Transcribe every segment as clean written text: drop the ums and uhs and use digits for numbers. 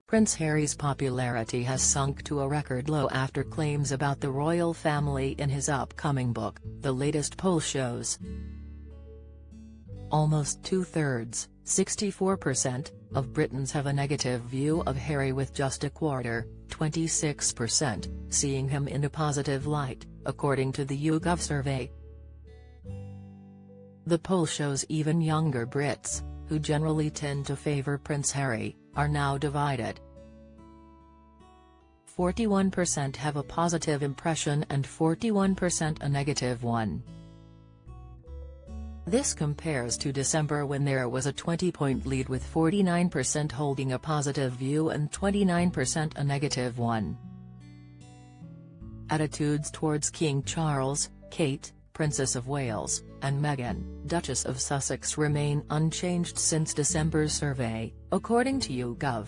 Prince Harry's popularity has sunk to a record low after claims about the royal family in his upcoming book, the latest poll shows. Almost two-thirds, 64%, of Britons have a negative view of Harry, with just a quarter, 26%, seeing him in a positive light, according to the YouGov survey. The poll shows even younger Brits, who generally tend to favour Prince Harry, are now divided. 41% have a positive impression and 41% a negative one. This compares to December, when there was a 20-point lead, with 49% holding a positive view and 29% a negative one. Attitudes towards King Charles, Kate, Princess of Wales, and Meghan, Duchess of Sussex remain unchanged since December's survey, according to YouGov.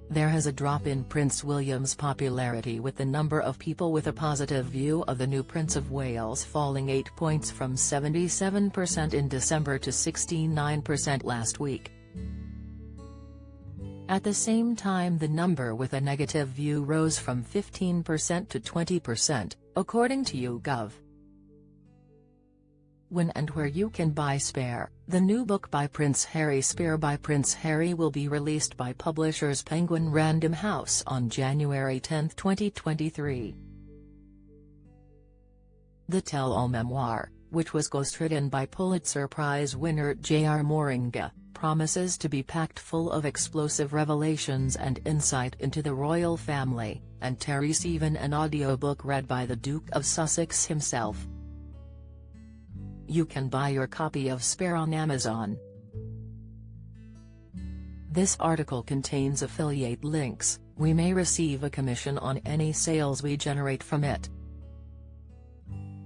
There has a drop in Prince William's popularity, with the number of people with a positive view of the new Prince of Wales falling 8 points from 77% in December to 69% last week. At the same time, the number with a negative view rose from 15% to 20%, according to YouGov. When and where you can buy Spare, the new book by Prince Harry. Spare by Prince Harry will be released by publishers Penguin Random House on January 10, 2023. The tell-all memoir, which was ghostwritten by Pulitzer Prize winner J.R. Moringa, promises to be packed full of explosive revelations and insight into the royal family, and carries even an audiobook read by the Duke of Sussex himself. You can buy your copy of Spare on Amazon. This article contains affiliate links. We may receive a commission on any sales we generate from it.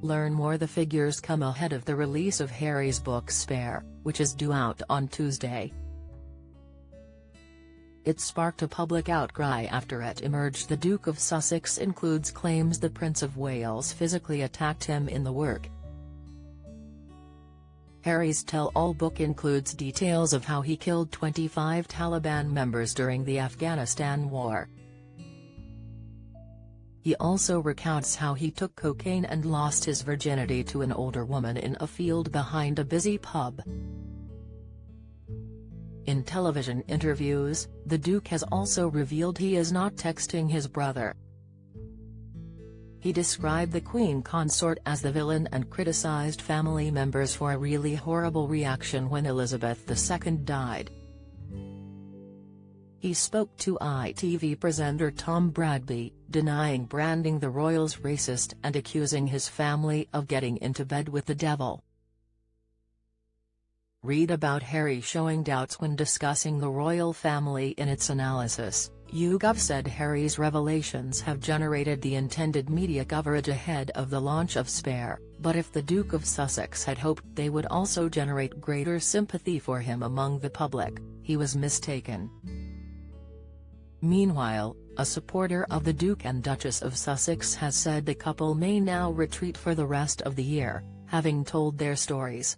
Learn more. The figures come ahead of the release of Harry's book Spare, which is due out on Tuesday. It sparked a public outcry after it emerged the Duke of Sussex includes claims the Prince of Wales physically attacked him in the work. Harry's tell-all book includes details of how he killed 25 Taliban members during the Afghanistan war. He also recounts how he took cocaine and lost his virginity to an older woman in a field behind a busy pub. In television interviews, the Duke has also revealed he is not texting his brother. He described the Queen consort as the villain and criticized family members for a really horrible reaction when Elizabeth II died. He spoke to ITV presenter Tom Bradby, denying branding the royals racist and accusing his family of getting into bed with the devil. Read about Harry showing doubts when discussing the royal family in its analysis. YouGov said Harry's revelations have generated the intended media coverage ahead of the launch of Spare, but if the Duke of Sussex had hoped they would also generate greater sympathy for him among the public, he was mistaken. Meanwhile, a supporter of the Duke and Duchess of Sussex has said the couple may now retreat for the rest of the year, having told their stories.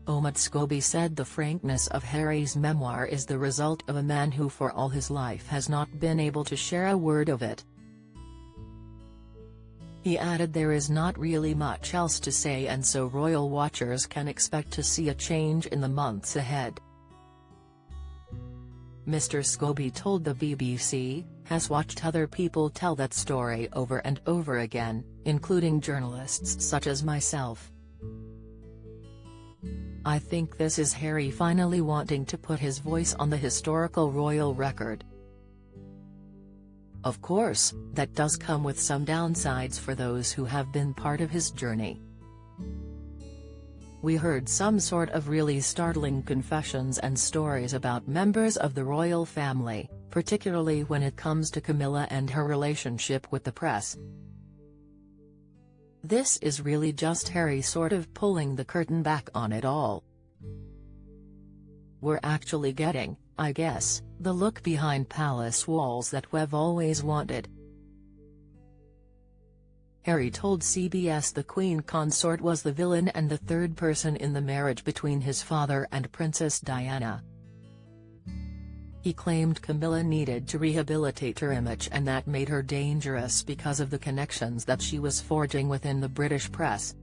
Omid Scobie said the frankness of Harry's memoir is the result of a man who for all his life has not been able to share a word of it. He added there is not really much else to say, and so royal watchers can expect to see a change in the months ahead. Mr. Scobie told the BBC, has watched other people tell that story over and over again, including journalists such as myself. I think this is Harry finally wanting to put his voice on the historical royal record. Of course, that does come with some downsides for those who have been part of his journey. We heard some sort of really startling confessions and stories about members of the royal family, particularly when it comes to Camilla and her relationship with the press. This is really just Harry sort of pulling the curtain back on it all. We're actually getting, I guess, the look behind palace walls that we've always wanted. Harry told CBS the Queen consort was the villain and the third person in the marriage between his father and Princess Diana. He claimed Camilla needed to rehabilitate her image and that made her dangerous because of the connections that she was forging within the British press.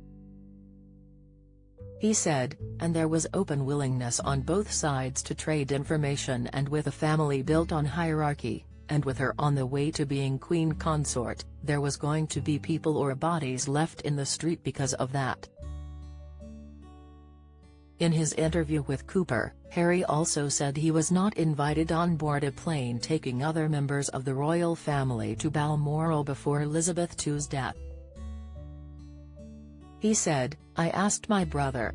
He said, and there was open willingness on both sides to trade information, and with a family built on hierarchy, and with her on the way to being queen consort, there was going to be people or bodies left in the street because of that. In his interview with Cooper, Harry also said he was not invited on board a plane taking other members of the royal family to Balmoral before Elizabeth II's death. He said, "I asked my brother,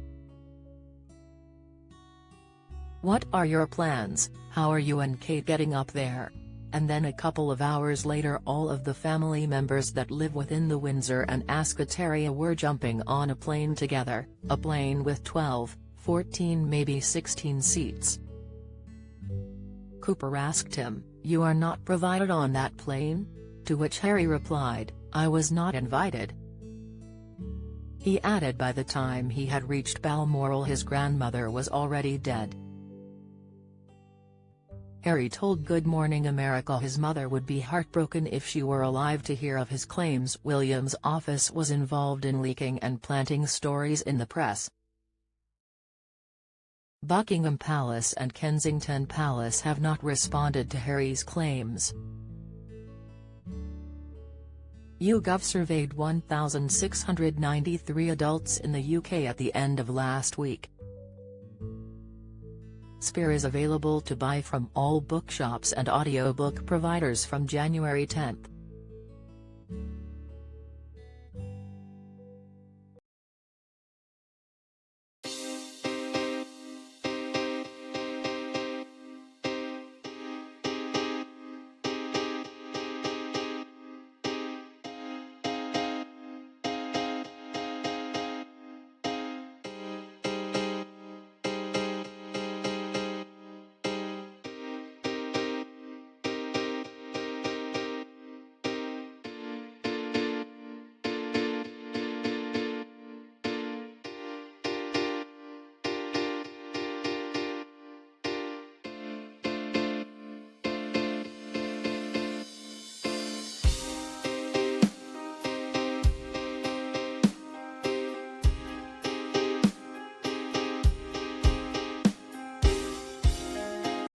'What are your plans, how are you and Kate getting up there?' And then a couple of hours later all of the family members that live within the Windsor and Ascot area were jumping on a plane together, a plane with 12, 14 maybe 16 seats." Cooper asked him, "You are not provided on that plane?" To which Harry replied, "I was not invited." He added by the time he had reached Balmoral his grandmother was already dead. Harry told Good Morning America his mother would be heartbroken if she were alive to hear of his claims William's office was involved in leaking and planting stories in the press. Buckingham Palace and Kensington Palace have not responded to Harry's claims. YouGov surveyed 1,693 adults in the UK at the end of last week. Spear is available to buy from all bookshops and audiobook providers from January 10.